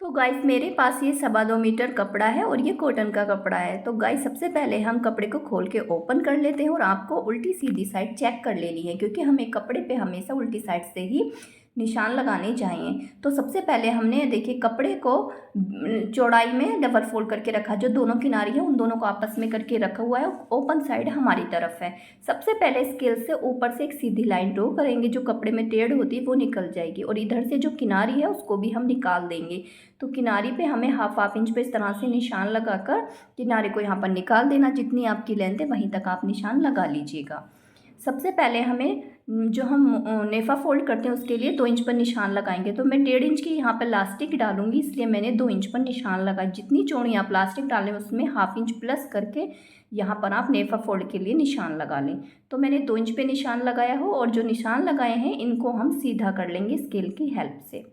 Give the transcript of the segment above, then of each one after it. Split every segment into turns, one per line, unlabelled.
तो गाइस मेरे पास ये 2.25 मीटर कपड़ा है और ये कॉटन का कपड़ा है। तो गाइस सबसे पहले हम कपड़े को खोल के ओपन कर लेते हैं और आपको उल्टी सीधी साइड चेक कर लेनी है, क्योंकि हमें कपड़े पे हमेशा उल्टी साइड से ही निशान लगाने चाहिए। तो सबसे पहले हमने देखिए कपड़े को चौड़ाई में डबल फोल्ड करके रखा, जो दोनों किनारी है उन दोनों को आपस में करके रखा हुआ है। ओपन साइड हमारी तरफ है। सबसे पहले स्केल से ऊपर से एक सीधी लाइन ड्रॉ करेंगे, जो कपड़े में टेढ़ होती है वो निकल जाएगी और इधर से जो किनारी है उसको भी हम निकाल देंगे। तो किनारी पे हमें हाफ इंच पे इस तरह से निशान लगाकर किनारे को यहाँ पर निकाल देना। जितनी आपकी लेंथ है वहीं तक आप निशान लगा लीजिएगा। सबसे पहले हमें जो हम नेफा फोल्ड करते हैं उसके लिए 2 इंच पर निशान लगाएंगे। तो मैं 1.5 इंच की यहाँ पर लास्टिक डालूंगी, इसलिए मैंने 2 इंच पर निशान लगाया। जितनी चौड़ी आप लास्टिक डालें उसमें हाफ इंच प्लस करके यहाँ पर आप नेफा फोल्ड के लिए निशान लगा लें। तो मैंने 2 इंच पे निशान लगाया हो और जो निशान लगाए हैं इनको हम सीधा कर लेंगे स्केल की हेल्प से।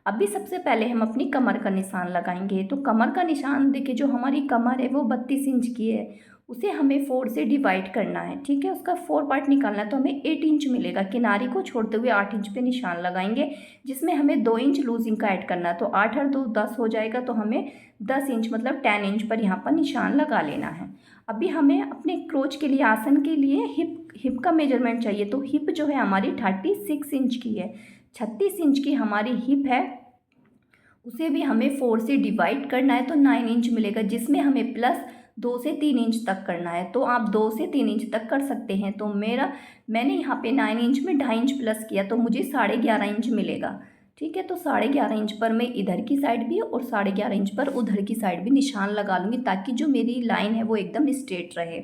अभी सबसे पहले हम अपनी कमर का निशान लगाएंगे। तो कमर का निशान देखिए, जो हमारी कमर है वो 32 इंच की है, उसे हमें 4 से डिवाइड करना है। ठीक है, उसका 4 पार्ट निकालना है तो हमें 8 इंच मिलेगा। किनारी को छोड़ते हुए 8 इंच पे निशान लगाएंगे, जिसमें हमें 2 इंच लूजिंग का ऐड करना है। तो 8 और 2 10 हो जाएगा, तो हमें 10 इंच मतलब 10 इंच पर यहाँ पर निशान लगा लेना है। अभी हमें अपने क्रोच के लिए, आसन के लिए हिप का मेजरमेंट चाहिए। तो हिप जो है हमारी 36 इंच की है। 36 इंच की हमारी हिप है, उसे भी हमें 4 से डिवाइड करना है तो 9 इंच मिलेगा, जिसमें हमें प्लस 2 से 3 इंच तक करना है। तो आप 2 से 3 इंच तक कर सकते हैं। तो मैंने यहाँ पे 9 इंच में 2.5 इंच प्लस किया तो मुझे 11.5 इंच मिलेगा। ठीक है, तो 11.5 इंच पर मैं इधर की साइड भी और 11.5 इंच पर उधर की साइड भी निशान लगा लूँगी, ताकि जो मेरी लाइन है वो एकदम स्ट्रेट रहे।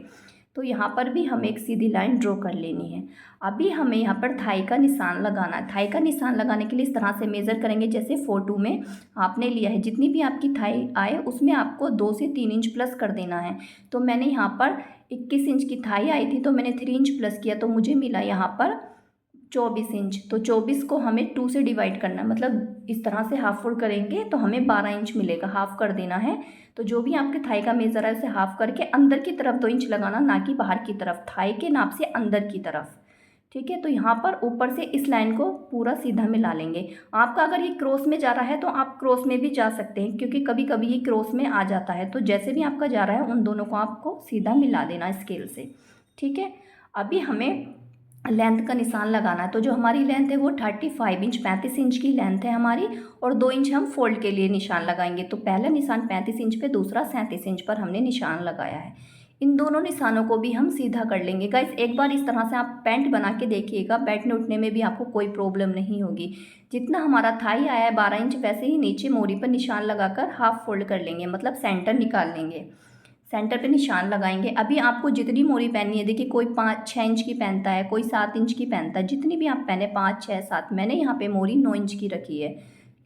तो यहाँ पर भी हमें एक सीधी लाइन ड्रॉ कर लेनी है। अभी हमें यहाँ पर थाई का निशान लगाना है। थाई का निशान लगाने के लिए इस तरह से मेज़र करेंगे, जैसे फोटो में आपने लिया है। जितनी भी आपकी थाई आए उसमें आपको 2 से 3 इंच प्लस कर देना है। तो मैंने यहाँ पर 21 इंच की थाई आई थी, तो मैंने 3 इंच प्लस किया तो मुझे मिला यहाँ पर 24 इंच। तो 24 को हमें 2 से डिवाइड करना है, मतलब इस तरह से हाफ फोल्ड करेंगे तो हमें 12 इंच मिलेगा। हाफ कर देना है। तो जो भी आपके थाई का मेज़र है उसे हाफ करके अंदर की तरफ 2 इंच लगाना, ना कि बाहर की तरफ, थाई के नाप से अंदर की तरफ। ठीक है, तो यहाँ पर ऊपर से इस लाइन को पूरा सीधा मिला लेंगे। आपका अगर ये क्रॉस में जा रहा है तो आप क्रॉस में भी जा सकते हैं, क्योंकि कभी कभी ये क्रॉस में आ जाता है। तो जैसे भी आपका जा रहा है उन दोनों को आपको सीधा मिला देना स्केल से। ठीक है, अभी हमें लेंथ का निशान लगाना है। तो जो हमारी लेंथ है वो 35 इंच, 35 इंच की लेंथ है हमारी, और 2 इंच हम फोल्ड के लिए निशान लगाएंगे। तो पहला निशान 35 इंच पे, दूसरा 37 इंच पर हमने निशान लगाया है। इन दोनों निशानों को भी हम सीधा कर लेंगे। गाइस एक बार इस तरह से आप पैंट बना के देखिएगा, बैठने उठने में भी आपको कोई प्रॉब्लम नहीं होगी। जितना हमारा थाई आया है 12 इंच, वैसे ही नीचे मोरी पर निशान लगाकर हाफ फोल्ड कर लेंगे, मतलब सेंटर निकाल लेंगे। सेंटर पे निशान लगाएंगे। अभी आपको जितनी मोरी पहननी है, देखिए कोई 5-6 इंच की पहनता है, कोई 7 इंच की पहनता है, जितनी भी आप पहने 5, 6, 7। मैंने यहाँ पे मोरी 9 इंच की रखी है,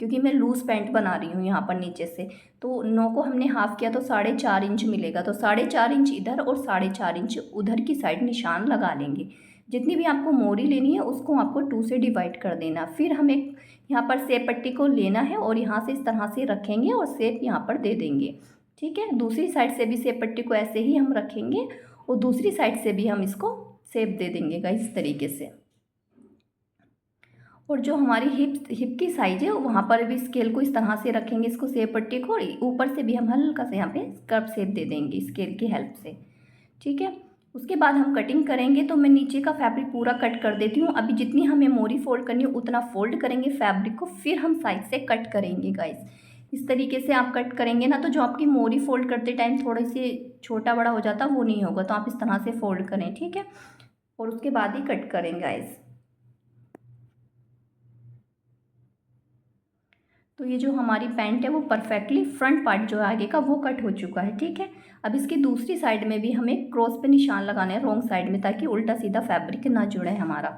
क्योंकि मैं लूज़ पैंट बना रही हूँ यहाँ पर नीचे से। तो 9 को हमने हाफ किया तो 4.5 इंच मिलेगा। तो 4.5 इंच इधर और 4.5 इंच उधर की साइड निशान लगा लेंगे। जितनी भी आपको मोरी लेनी है उसको आपको 2 से डिवाइड कर देना। फिर हमें यहाँ पर सेप पट्टी को लेना है और यहाँ से इस तरह से रखेंगे और सेप यहाँ पर दे देंगे। ठीक है, दूसरी साइड से भी सेप पट्टी को ऐसे ही हम रखेंगे और दूसरी साइड से भी हम इसको सेप दे देंगे इस तरीके से। और जो हमारी हिप की साइज है वहाँ पर भी स्केल को इस तरह से रखेंगे, इसको सेप पट्टी को, ऊपर से भी हम हल्का से यहाँ पे कर्व शेप दे देंगे स्केल की हेल्प से। ठीक है, उसके बाद हम कटिंग करेंगे। तो मैं नीचे का फैब्रिक पूरा कट कर देती हूँ। अभी जितनी हमें मोरी फोल्ड करनी है उतना फोल्ड करेंगे फैब्रिक को, फिर हम साइड से कट करेंगे गाइस। इस तरीके से आप कट करेंगे ना, तो जो आपकी मोरी फोल्ड करते टाइम थोड़ी सी छोटा बड़ा हो जाता वो नहीं होगा। तो आप इस तरह से फोल्ड करें। ठीक है, और उसके बाद ही कट करें गाइस। तो ये जो हमारी पैंट है वो परफेक्टली फ्रंट पार्ट जो है आगे का वो कट हो चुका है। ठीक है, अब इसकी दूसरी साइड में भी हमें क्रॉस पे निशान लगाना है रॉन्ग साइड में, ताकि उल्टा सीधा फैब्रिक ना जुड़े हमारा।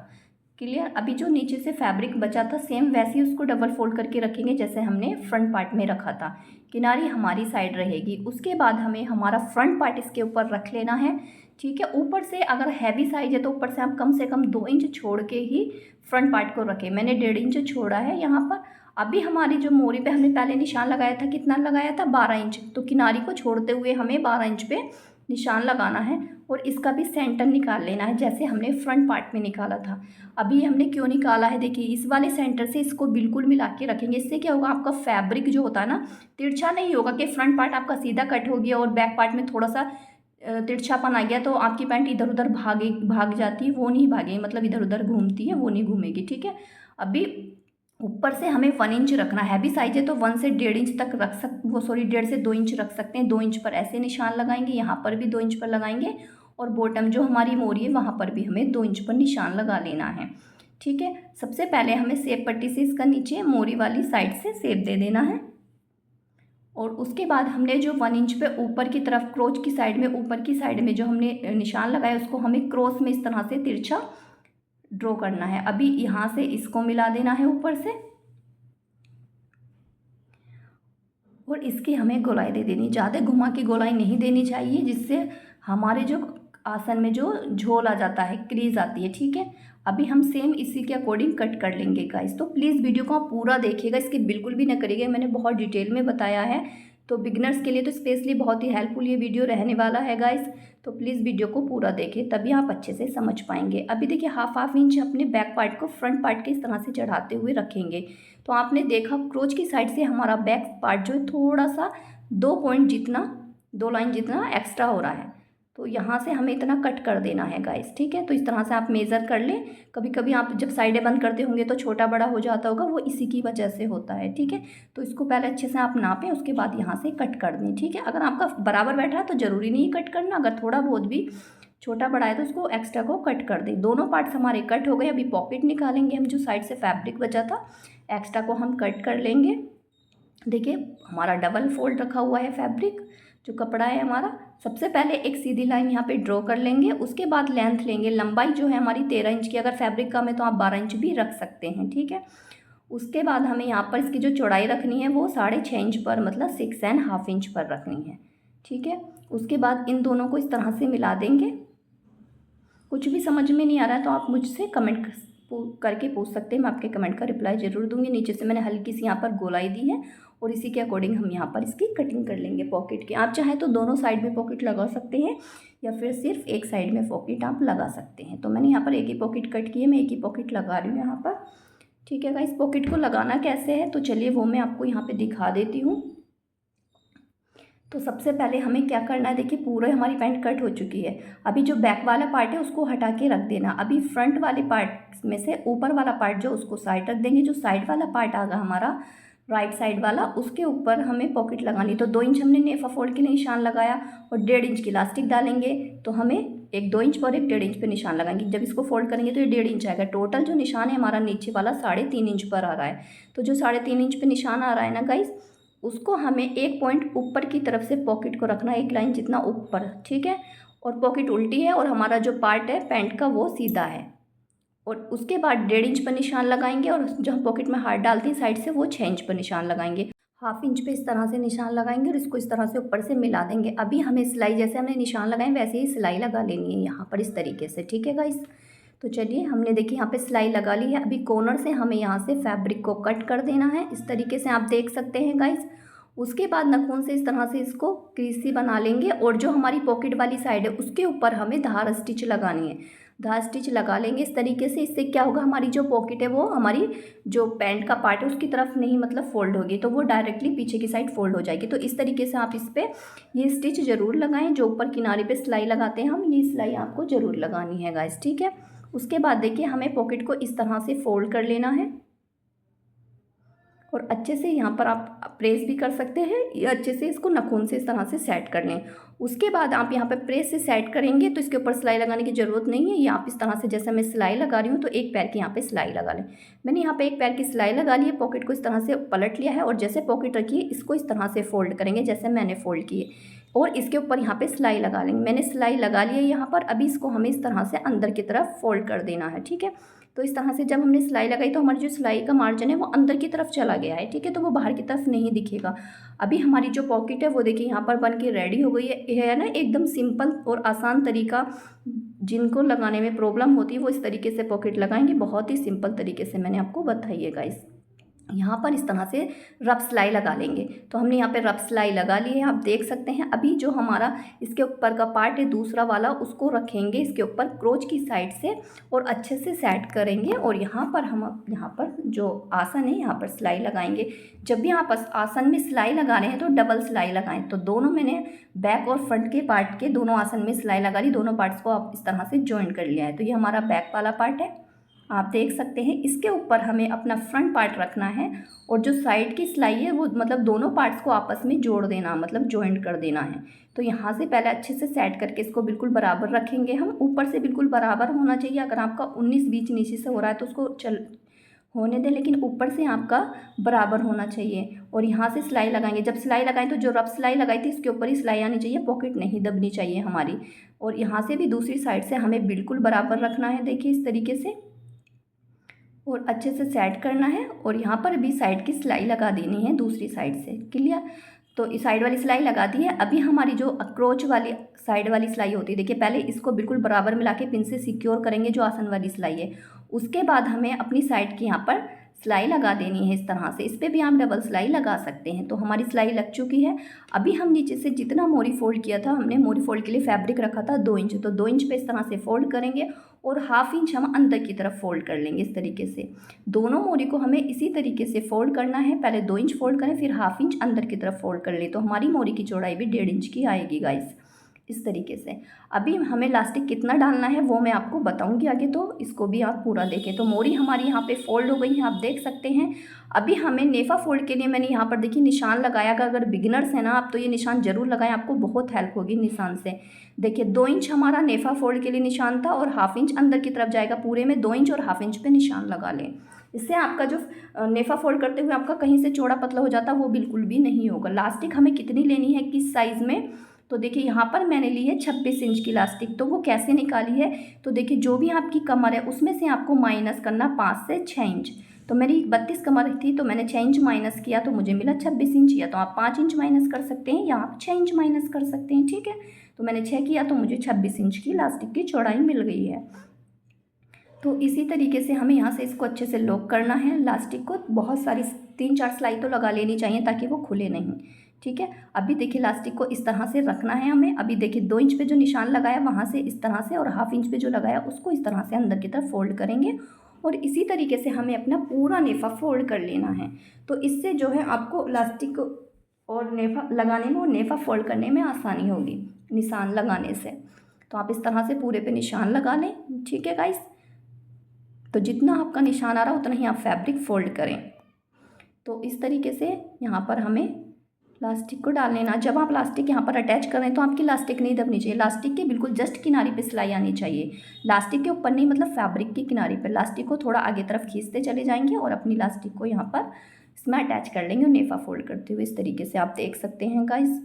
क्लियर। अभी जो नीचे से फैब्रिक बचा था सेम वैसे ही उसको डबल फोल्ड करके रखेंगे जैसे हमने फ्रंट पार्ट में रखा था। किनारी हमारी साइड रहेगी। उसके बाद हमें हमारा फ्रंट पार्ट इसके ऊपर रख लेना है। ठीक है, ऊपर से अगर हैवी साइज है तो ऊपर से आप कम से कम 2 इंच छोड़ के ही फ्रंट पार्ट को रखें। मैंने 1.5 इंच छोड़ा है यहाँ पर। अभी हमारी जो मोरी पे हमने पहले निशान लगाया था, कितना लगाया था, 12 इंच। तो किनारी को छोड़ते हुए हमें 12 इंच पे निशान लगाना है और इसका भी सेंटर निकाल लेना है, जैसे हमने फ्रंट पार्ट में निकाला था। अभी हमने क्यों निकाला है, देखिए इस वाले सेंटर से इसको बिल्कुल मिला के रखेंगे। इससे क्या होगा, आपका फैब्रिक जो होता है ना तिरछा नहीं होगा कि फ्रंट पार्ट आपका सीधा कट हो गया और बैक पार्ट में थोड़ा सा तिरछापन आ गया तो आपकी पैंट इधर उधर भाग जाती है, वो नहीं भागेगी, मतलब इधर उधर घूमती है, वो नहीं घूमेगी, ठीक है। अभी ऊपर से हमें 1 इंच रखना है, हैवी साइज है तो 1 से 1.5 इंच तक रख सक वो सॉरी 1.5 से 2 इंच रख सकते हैं। 2 इंच पर ऐसे निशान लगाएंगे, यहाँ पर भी 2 इंच पर लगाएंगे और बॉटम जो हमारी मोरी है वहाँ पर भी हमें 2 इंच पर निशान लगा लेना है, ठीक है। सबसे पहले हमें सेब पट्टी से इसका नीचे मोरी वाली साइड से सेब दे देना है और उसके बाद हमने जो 1 इंच पे ऊपर की तरफ क्रोच की साइड में ऊपर की साइड में जो हमने निशान लगाया उसको हमें क्रॉस में इस तरह से तिरछा ड्रॉ करना है। अभी यहाँ से इसको मिला देना है ऊपर से और इसकी हमें गोलाई दे देनी, ज़्यादा घुमा की गोलाई नहीं देनी चाहिए जिससे हमारे जो आसन में जो झोल आ जाता है, क्रीज आती है, ठीक है। अभी हम सेम इसी के अकॉर्डिंग कट कर लेंगे गाइस। तो प्लीज़ वीडियो को आप पूरा देखिएगा, इसके बिल्कुल भी ना करिएगा, मैंने बहुत डिटेल में बताया है। तो बिगनर्स के लिए तो स्पेशली बहुत ही हेल्पफुल ये वीडियो रहने वाला है गाइस। तो प्लीज़ वीडियो को पूरा देखें तभी आप अच्छे से समझ पाएंगे। अभी देखिए हाफ इंच अपने बैक पार्ट को फ्रंट पार्ट के इस तरह से चढ़ाते हुए रखेंगे। तो आपने देखा क्रोच की साइड से हमारा बैक पार्ट जो है थोड़ा सा 2 पॉइंट जितना 2 लाइन जितना एक्स्ट्रा हो रहा है, तो यहाँ से हमें इतना कट कर देना है गाइस, ठीक है। तो इस तरह से आप मेज़र कर लें। कभी कभी आप जब साइडें बंद करते होंगे तो छोटा बड़ा हो जाता होगा, वो इसी की वजह से होता है, ठीक है। तो इसको पहले अच्छे से आप नापें, उसके बाद यहाँ से कट कर दें, ठीक है। अगर आपका बराबर बैठा है तो ज़रूरी नहीं कट करना, अगर थोड़ा बहुत भी छोटा बड़ा है तो उसको एक्स्ट्रा को कट कर दें। दोनों पार्ट्स हमारे कट हो गए। अभी पॉकेट निकालेंगे हम, जो साइड से फैब्रिक बचा था एक्स्ट्रा को हम कट कर लेंगे। देखिए हमारा डबल फोल्ड रखा हुआ है फैब्रिक, जो कपड़ा है हमारा। सबसे पहले एक सीधी लाइन यहाँ पे ड्रॉ कर लेंगे, उसके बाद लेंथ लेंगे। लंबाई जो है हमारी 13 इंच की, अगर फैब्रिक कम है तो आप 12 इंच भी रख सकते हैं, ठीक है। उसके बाद हमें यहाँ पर इसकी जो चौड़ाई रखनी है वो 6.5 इंच पर, मतलब 6.5 इंच पर रखनी है, ठीक है। उसके बाद इन दोनों को इस तरह से मिला देंगे। कुछ भी समझ में नहीं आ रहा है तो आप मुझसे कमेंट करके पूछ सकते हैं, मैं आपके कमेंट का रिप्लाई ज़रूर दूंगी। नीचे से मैंने हल्की सी यहाँ पर गोलाई दी है और इसी के अकॉर्डिंग हम यहाँ पर इसकी कटिंग कर लेंगे पॉकेट की। आप चाहें तो दोनों साइड में पॉकेट लगा सकते हैं या फिर सिर्फ एक साइड में पॉकेट आप लगा सकते हैं। तो मैंने यहाँ पर एक ही पॉकेट कट की है, मैं एक ही पॉकेट लगा रही हूँ यहाँ पर, ठीक है गाइस। पॉकेट को लगाना कैसे है तो चलिए वो मैं आपको यहाँ पर दिखा देती हूँ। तो सबसे पहले हमें क्या करना है, देखिए पूरा हमारी पैंट कट हो चुकी है। अभी जो बैक वाला पार्ट है उसको हटा के रख देना। अभी फ्रंट वाले पार्ट में से ऊपर वाला पार्ट जो उसको साइड रख देंगे। जो साइड वाला पार्ट आगा हमारा राइट साइड वाला, उसके ऊपर हमें पॉकेट लगानी। तो 2 इंच हमने नेफा फोल्ड के निशान लगाया और 1.5 इंच की इलास्टिक डालेंगे, तो हमें एक 2 इंच पर एक 1.5 इंच पर निशान लगाएंगे। जब इसको फोल्ड करेंगे तो ये 1.5 इंच आएगा। टोटल जो निशान है हमारा नीचे वाला 3.5 इंच पर आ रहा है। तो जो 3.5 इंच पर निशान आ रहा है ना गाइस, उसको हमें एक पॉइंट ऊपर की तरफ से पॉकेट को रखना है, एक लाइन जितना ऊपर, ठीक है। और पॉकेट उल्टी है और हमारा जो पार्ट है पैंट का वो सीधा है। और उसके बाद 1.5 इंच पर निशान लगाएंगे और जो हम पॉकेट में हाथ डालते हैं साइड से वो 6 इंच पर निशान लगाएंगे। हाफ इंच पे इस तरह से निशान लगाएंगे और इसको इस तरह से ऊपर से मिला देंगे। अभी हमें सिलाई, जैसे हमने निशान लगाए वैसे ही सिलाई लगा लेनी है यहाँ पर इस तरीके से, ठीक है गाइस। तो चलिए हमने देखिए यहाँ पे सिलाई लगा ली है। अभी कॉर्नर से हमें यहाँ से फैब्रिक को कट कर देना है, इस तरीके से आप देख सकते हैं गाइस। उसके बाद नाखून से इस तरह से इसको क्रीसी बना लेंगे और जो हमारी पॉकेट वाली साइड है उसके ऊपर हमें धार स्टिच लगानी है। धार स्टिच लगा लेंगे इस तरीके से। इससे क्या होगा, हमारी जो पॉकेट है वो हमारी जो पैंट का पार्ट है उसकी तरफ नहीं मतलब फोल्ड होगी, तो वो डायरेक्टली पीछे की साइड फोल्ड हो जाएगी। तो इस तरीके से आप इस पर ये स्टिच ज़रूर लगाएं। जो ऊपर किनारे पे सिलाई लगाते हैं हम, ये सिलाई आपको ज़रूर लगानी है गाइस, ठीक है। उसके बाद देखिए हमें पॉकेट को इस तरह से फोल्ड कर लेना है और अच्छे से यहाँ पर आप प्रेस भी कर सकते हैं या अच्छे से इसको नाखून से इस तरह से सेट कर लें। उसके बाद आप यहाँ पे प्रेस से सेट करेंगे तो इसके ऊपर सिलाई लगाने की ज़रूरत नहीं है। ये आप इस तरह से, जैसे मैं सिलाई लगा रही हूँ तो एक पैर की यहाँ पे सिलाई लगा लें। मैंने यहाँ पे एक पैर की सिलाई लगा ली है, पॉकेट को इस तरह से पलट लिया है और जैसे पॉकेट रखी है इसको इस तरह से फोल्ड करेंगे जैसे मैंने फोल्ड किए और इसके ऊपर यहाँ पे सिलाई लगा लेंगे। मैंने सिलाई लगा ली है यहाँ पर। अभी इसको हमें इस तरह से अंदर की तरफ फोल्ड कर देना है, ठीक है। तो इस तरह से जब हमने सिलाई लगाई तो हमारी जो सिलाई का मार्जिन है वो अंदर की तरफ चला गया है, ठीक है। तो वो बाहर की तरफ नहीं दिखेगा। अभी हमारी जो पॉकेट है वो देखिए यहाँ पर बन के रेडी हो गई है ना। एकदम सिंपल और आसान तरीका, जिनको लगाने में प्रॉब्लम होती है वो इस तरीके से पॉकेट लगाएंगे। बहुत ही सिंपल तरीके से मैंने आपको बताई है गाइस। यहाँ पर इस तरह से रफ सिलाई लगा लेंगे। तो हमने यहाँ पे रफ सिलाई लगा ली है, आप देख सकते हैं। अभी जो हमारा इसके ऊपर का पार्ट है दूसरा वाला, उसको रखेंगे इसके ऊपर क्रोच की साइड से और अच्छे से सेट करेंगे। और यहाँ पर हम यहाँ पर जो आसन है यहाँ पर सिलाई लगाएंगे। जब भी आप आसन में सिलाई लगा रहे हैं तो डबल सिलाई लगाएं। तो दोनों मैंने बैक और फ्रंट के पार्ट के दोनों आसन में सिलाई लगा ली, दोनों पार्ट्स को आप इस तरह से ज्वाइन कर लिया है। तो ये हमारा बैक वाला पार्ट है, आप देख सकते हैं। इसके ऊपर हमें अपना फ्रंट पार्ट रखना है और जो साइड की सिलाई है वो मतलब दोनों पार्ट्स को आपस में जोड़ देना, मतलब जॉइंट कर देना है। तो यहाँ से पहले अच्छे से सेट करके इसको बिल्कुल बराबर रखेंगे हम। ऊपर से बिल्कुल बराबर होना चाहिए। अगर आपका 19-20 नीचे से हो रहा है तो उसको होने दें, लेकिन ऊपर से आपका बराबर होना चाहिए। और यहाँ से सिलाई लगाएंगे। जब सिलाई लगाएं तो जो रफ सिलाई लगाई थी इसके ऊपर ही सिलाई आनी चाहिए, पॉकेट नहीं दबनी चाहिए हमारी। और यहाँ से भी दूसरी साइड से हमें बिल्कुल बराबर रखना है, देखिए इस तरीके से, और अच्छे से सेट करना है। और यहाँ पर भी साइड की सिलाई लगा देनी है दूसरी साइड से, क्लियर। तो इस साइड वाली सिलाई लगा दी है। अभी हमारी जो अक्रोच वाली साइड वाली सिलाई होती है, देखिए पहले इसको बिल्कुल बराबर मिला के पिन से सिक्योर करेंगे जो आसन वाली सिलाई है। उसके बाद हमें अपनी साइड की यहाँ पर सिलाई लगा देनी है इस तरह से। इस पर भी आप डबल सिलाई लगा सकते हैं। तो हमारी सिलाई लग चुकी है। अभी हम नीचे से जितना मोरी फोल्ड किया था, हमने मोरी फोल्ड के लिए फैब्रिक रखा था 2 इंच, तो 2 इंच पे इस तरह से फोल्ड करेंगे और 1/2 इंच हम अंदर की तरफ फोल्ड कर लेंगे इस तरीके से। दोनों मोरी को हमें इसी तरीके से फोल्ड करना है। पहले 2 इंच फोल्ड करें, फिर 1/2 इंच अंदर की तरफ फोल्ड कर लें, तो हमारी मोरी की चौड़ाई भी 1.5 इंच की आएगी गाइस, इस तरीके से। अभी हमें इलास्टिक कितना डालना है वो मैं आपको बताऊंगी आगे, तो इसको भी आप पूरा देखें। तो मोरी हमारी यहाँ पे फोल्ड हो गई है, आप देख सकते हैं। अभी हमें नेफा फोल्ड के लिए मैंने यहाँ पर देखिए निशान लगाया। अगर बिगिनर्स हैं ना आप, तो ये निशान जरूर लगाएं, आपको बहुत हेल्प होगी निशान से। देखिए 2 इंच हमारा नेफा फोल्ड के लिए निशान था और 1/2 इंच अंदर की तरफ जाएगा। पूरे में 2 इंच और 1/2 इंच पे निशान लगा लें। इससे आपका जो नेफा फोल्ड करते हुए आपका कहीं से चौड़ा पतला हो जाता वो बिल्कुल भी नहीं होगा। लास्टिक हमें कितनी लेनी है, किस साइज़ में, तो देखिए यहाँ पर मैंने ली है 26 इंच की इलास्टिक। तो वो कैसे निकाली है, तो देखिए जो भी आपकी कमर है उसमें से आपको माइनस करना 5 से 6 इंच। तो मेरी 32 कमर थी तो मैंने 6 इंच माइनस किया तो मुझे मिला 26 इंच। या तो आप 5 इंच माइनस कर सकते हैं या आप 6 इंच माइनस कर सकते हैं, ठीक है। तो मैंने 6 किया तो मुझे 26 इंच की इलास्टिक की चौड़ाई मिल गई है। तो इसी तरीके से हमें यहाँ से इसको अच्छे से लॉक करना है इलास्टिक को। बहुत सारी 3-4 सिलाई तो लगा लेनी चाहिए ताकि वो खुले नहीं, ठीक है। अभी देखिए इलास्टिक को इस तरह से रखना है हमें। अभी देखिए 2 इंच पे जो निशान लगाया वहाँ से इस तरह से, और 1/2 इंच पे जो लगाया उसको इस तरह से अंदर की तरफ फोल्ड करेंगे। और इसी तरीके से हमें अपना पूरा नेफा फोल्ड कर लेना है। तो इससे जो है आपको इलास्टिक और नेफा लगाने में और नेफा फोल्ड करने में आसानी होगी निशान लगाने से। तो आप इस तरह से पूरे पे निशान लगा लें, ठीक है गाइस। तो जितना आपका निशान आ रहा है उतना ही आप फैब्रिक फोल्ड करें। तो इस तरीके से यहाँ पर हमें इलास्टिक को डाल लेना। जब आप इलास्टिक यहाँ पर अटैच करें तो आपकी इलास्टिक नहीं दबनी चाहिए। इलास्टिक के बिल्कुल जस्ट किनारे पे सिलाई आनी चाहिए, इलास्टिक के ऊपर नहीं, मतलब फैब्रिक की किनारे पर। इलास्टिक को थोड़ा आगे तरफ खींचते चले जाएंगे और अपनी इलास्टिक को यहाँ पर इसमें अटैच कर लेंगे और नेफा फोल्ड करते हुए इस तरीके से आप देख सकते हैं गाइस।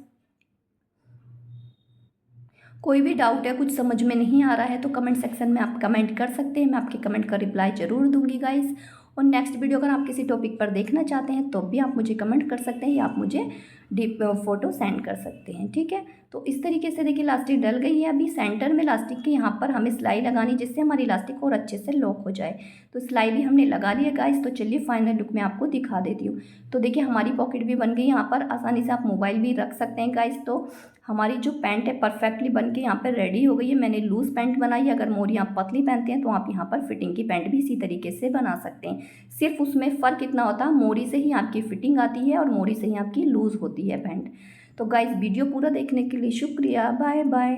कोई भी डाउट है, कुछ समझ में नहीं आ रहा है तो कमेंट सेक्शन में आप कमेंट कर सकते हैं, मैं आपके कमेंट का रिप्लाई ज़रूर दूंगी गाइस। और नेक्स्ट वीडियो अगर आप किसी टॉपिक पर देखना चाहते हैं तो भी आप मुझे कमेंट कर सकते हैं या आप मुझे डीप फोटो सेंड कर सकते हैं, ठीक है। तो इस तरीके से देखिए इलास्टिक डल गई है। अभी सेंटर में इलास्टिक के यहाँ पर हमें सिलाई लगानी जिससे हमारी इलास्टिक और अच्छे से लॉक हो जाए। तो सिलाई भी हमने लगा ली है गाइस। तो चलिए फाइनल लुक में आपको दिखा देती हूँ। तो देखिए हमारी पॉकेट भी बन गई, यहाँ पर आसानी से आप मोबाइल भी रख सकते हैं गाइस। तो हमारी जो पैंट है परफेक्टली बन के यहाँ पर रेडी हो गई है। मैंने लूज़ पैंट बनाई है। अगर मोरी आप पतली पहनते हैं तो आप यहाँ पर फिटिंग की पैंट भी इसी तरीके से बना सकते हैं। सिर्फ उसमें फ़र्क इतना होता है, मोरी से ही आपकी फिटिंग आती है और मोरी से ही आपकी लूज़ होती है पैंट। तो गाइस वीडियो पूरा देखने के लिए शुक्रिया, बाय बाय।